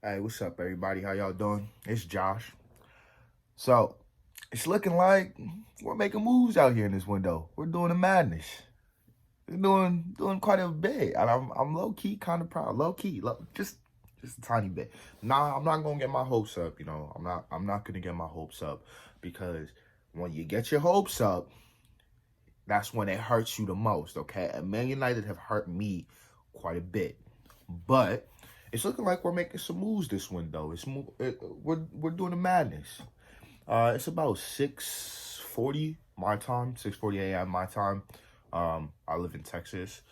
Hey, what's up, everybody? How y'all doing? It's Josh. So, it's looking like we're making moves out here in this window. We're doing the madness. We're doing quite a bit, and I'm low key kind of proud. Just a tiny bit. Nah, I'm not gonna get my hopes up. I'm not gonna get my hopes up because when you get your hopes up, that's when it hurts you the most. Okay, and Man United have hurt me quite a bit, but it's looking like we're making some moves this window. We're doing the madness. It's about 6:40 my time, 6:40 a.m. my time. I live in Texas,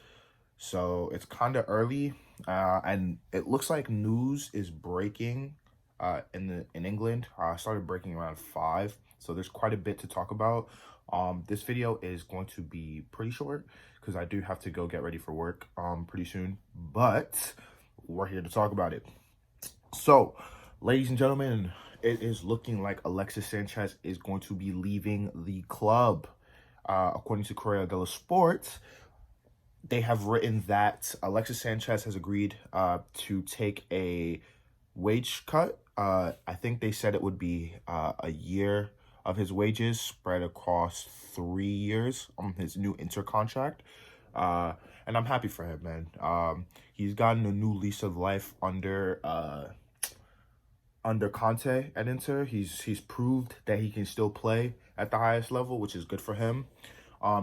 so it's kind of early. And it looks like news is breaking. In England, started breaking around 5. So there's quite a bit to talk about. This video is going to be pretty short because I do have to go get ready for work pretty soon. But we're here to talk about it. So, ladies and gentlemen, it is looking like Alexis Sanchez is going to be leaving the club. According to Corriere dello Sport, they have written that Alexis Sanchez has agreed to take a wage cut. I think they said it would be a year of his wages spread across 3 years on his new Inter contract. And I'm happy for him, man. He's gotten a new lease of life under Conte at Inter. He's proved that he can still play at the highest level, which is good for him.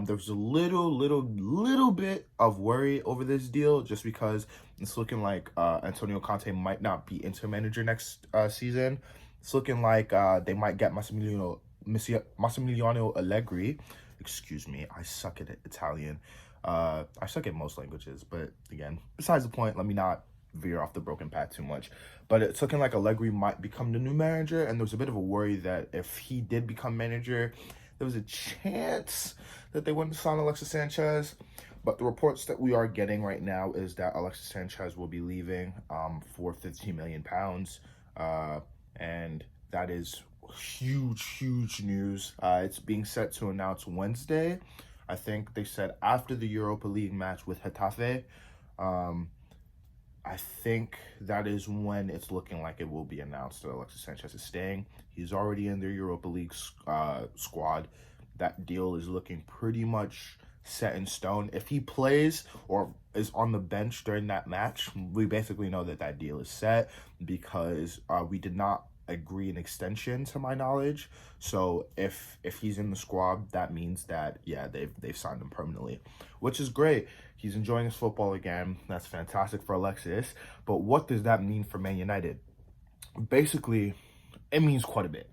There's a little bit of worry over this deal just because it's looking like Antonio Conte might not be Inter manager next season. It's looking like they might get Massimiliano Allegri. Excuse me, I suck at Italian. I suck at most languages, but again, besides the point, let me not veer off the broken path too much. But it's looking like Allegri might become the new manager, and there's a bit of a worry that if he did become manager, there was a chance that they wouldn't sign Alexis Sanchez. But the reports that we are getting right now is that Alexis Sanchez will be leaving for £15 million. And that is huge news. It's being set to announce Wednesday. I think they said after the Europa League match with Getafe. I think that is when it's looking like it will be announced that Alexis Sanchez is staying. He's already in their Europa League squad. That deal is looking pretty much set in stone. If he plays or is on the bench during that match, we basically know that that deal is set because we did not agree an extension to my knowledge. So if he's in the squad, that means that they've signed him permanently, which is great. He's enjoying his football again. That's fantastic for Alexis. But what does that mean for Man United? Basically, it means quite a bit.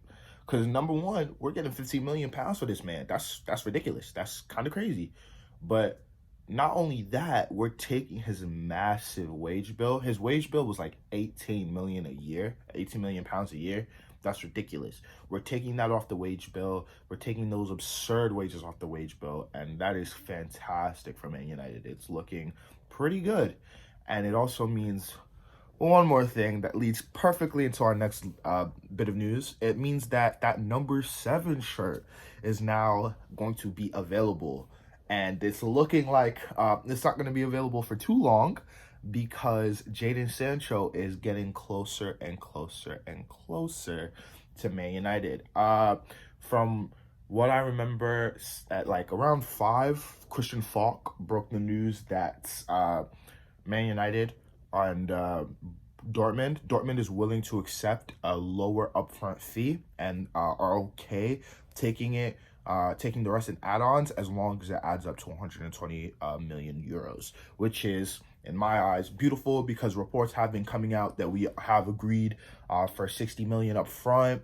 Because number one, we're getting £15 million for this man. That's ridiculous. That's kind of crazy. But not only that, we're taking his massive wage bill. His wage bill was like 18 million a year, 18 million pounds a year. That's ridiculous. We're taking that off the wage bill. We're taking those absurd wages off the wage bill, and that is fantastic for Man United. It's looking pretty good. And it also means one more thing that leads perfectly into our next bit of news. It means that that number 7 shirt is now going to be available. And it's looking like it's not going to be available for too long because Jadon Sancho is getting closer and closer and closer to Man United. From what I remember, at like around 5, Christian Falk broke the news that Man United and Dortmund is willing to accept a lower upfront fee and are okay taking the rest in add-ons as long as it adds up to 120 million euros, which is, in my eyes, beautiful because reports have been coming out that we have agreed for 60 million up front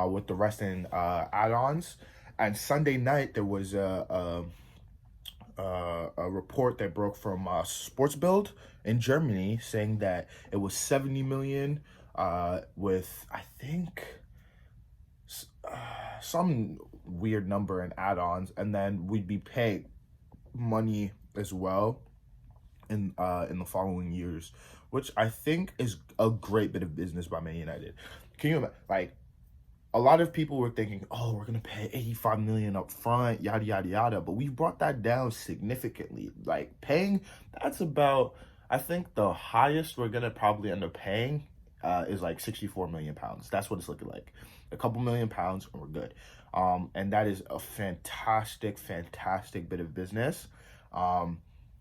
with the rest in add-ons. And Sunday night there was a report that broke from Sports Bild in Germany saying that it was 70 million with, I think, some weird number in add-ons, and then we'd be paid money as well in the following years, which I think is a great bit of business by Man United. Can you imagine, like, a lot of people were thinking, oh, we're going to pay 85 million up front, yada, yada, yada. But we brought that down significantly. Like, that's about, I think the highest we're going to probably end up paying is like 64 million pounds. That's what it's looking like. A couple £1,000,000 and we're good. And that is a fantastic bit of business.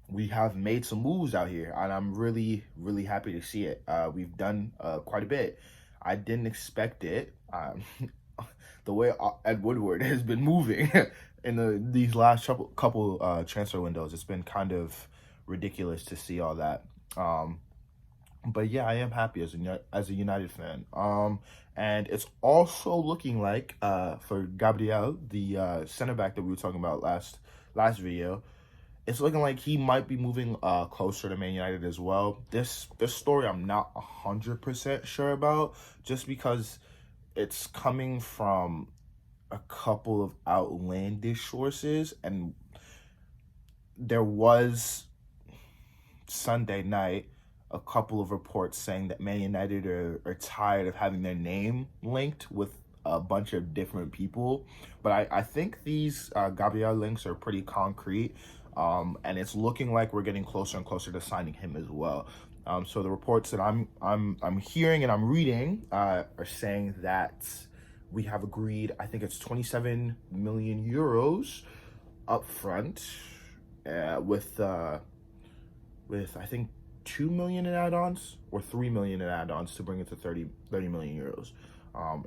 We have made some moves out here, and I'm really, really happy to see it. We've done quite a bit. I didn't expect it. The way Ed Woodward has been moving in these last couple transfer windows, it's been kind of ridiculous to see all that. But yeah, I am happy as a United fan. And it's also looking like for Gabriel, the center back that we were talking about last video, it's looking like he might be moving closer to Man United as well. This story I'm not 100% sure about, just because it's coming from a couple of outlandish sources, and there was Sunday night a couple of reports saying that Man United are tired of having their name linked with a bunch of different people. But I think these Gabriel links are pretty concrete, and it's looking like we're getting closer and closer to signing him as well. So the reports that I'm hearing and I'm reading are saying that we have agreed, I think it's 27 million euros up front, with I think 2 million in add-ons or 3 million in add-ons to bring it to 30 million euros.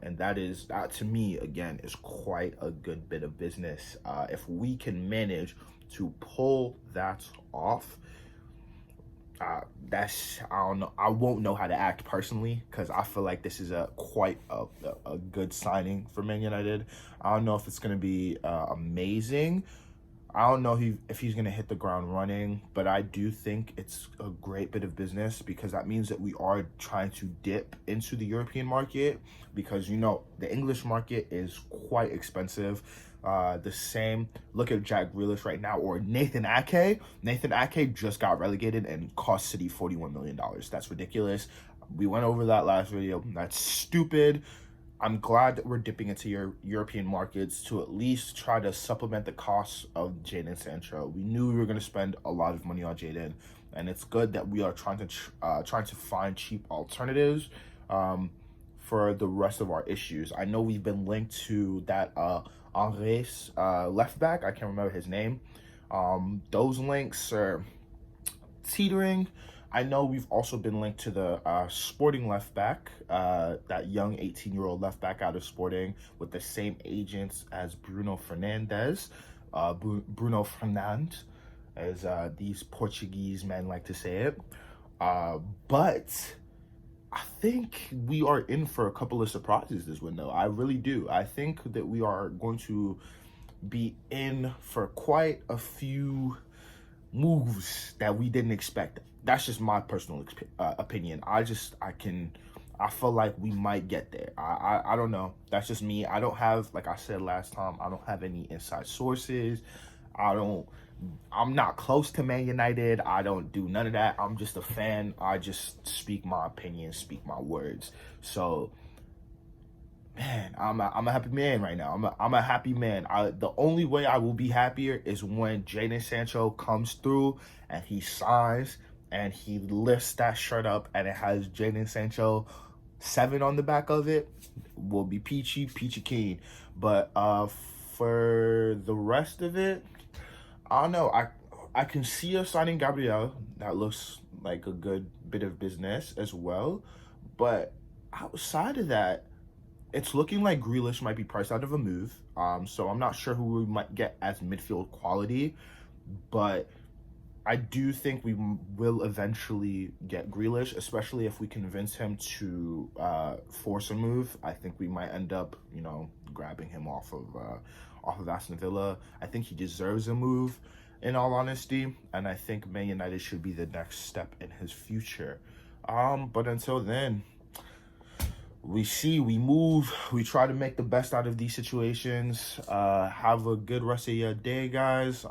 And that to me, again, is quite a good bit of business. If we can manage to pull that off, I don't know. I won't know how to act personally, because I feel like this is quite a good signing for Man United. I don't know if it's going to be amazing. I don't know if he's going to hit the ground running, but I do think it's a great bit of business, because that means that we are trying to dip into the European market, because, the English market is quite expensive. The same, look at Jack Grealish right now, or Nathan Ake. Nathan Ake just got relegated and cost City $41 million. That's ridiculous. We went over that last video. That's stupid. I'm glad that we're dipping into your European markets to at least try to supplement the costs of Jadon Sancho. We knew we were going to spend a lot of money on Jadon, and it's good that we are trying to find cheap alternatives for the rest of our issues. I know we've been linked to that Henry's left back. I can't remember his name. Those links are teetering. I know we've also been linked to the Sporting left back, that young 18-year-old left back out of Sporting, with the same agents as Bruno Fernandes, as these Portuguese men like to say it. But I think we are in for a couple of surprises this window. I really do. I think that we are going to be in for quite a few moves that we didn't expect. That's just my personal opinion. I feel like we might get there. I don't know. That's just me. I don't have, like I said last time, I don't have any inside sources. I'm not close to Man United. I don't do none of that. I'm just a fan. I just speak my opinion, speak my words. So, man, I'm a happy man right now. I'm a happy man. The only way I will be happier is when Jadon Sancho comes through and he signs and he lifts that shirt up and it has Jadon Sancho 7 on the back of it. Will be peachy keen. But for the rest of it, I don't know. I can see us signing Gabriel. That looks like a good bit of business as well. But outside of that, it's looking like Grealish might be priced out of a move. So I'm not sure who we might get as midfield quality. But I do think we will eventually get Grealish, especially if we convince him to force a move. I think we might end up, grabbing him off of Aston Villa. I think he deserves a move, in all honesty, and I think Man United should be the next step in his future. But until then, we move, we try to make the best out of these situations. Have a good rest of your day, guys.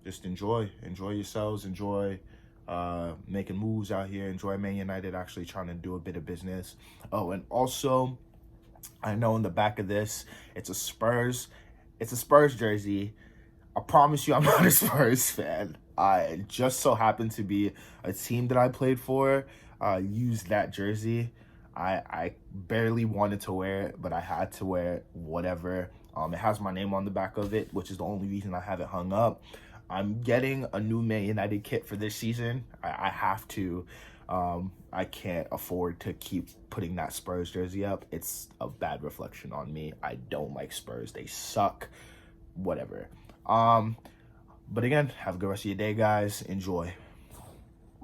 Just enjoy yourselves, enjoy making moves out here, enjoy Man United actually trying to do a bit of business. Oh, and also, I know in the back of this, it's a Spurs jersey. I promise you I'm not a Spurs fan. I just so happen to be a team that I played for. used that jersey. I barely wanted to wear it, but I had to wear it, whatever. It has my name on the back of it, which is the only reason I have it hung up. I'm getting a new Man United kit for this season. I have to. I can't afford to keep putting that Spurs jersey up. It's a bad reflection on me. I don't like Spurs. They suck. Whatever. But again, have a good rest of your day, guys. Enjoy.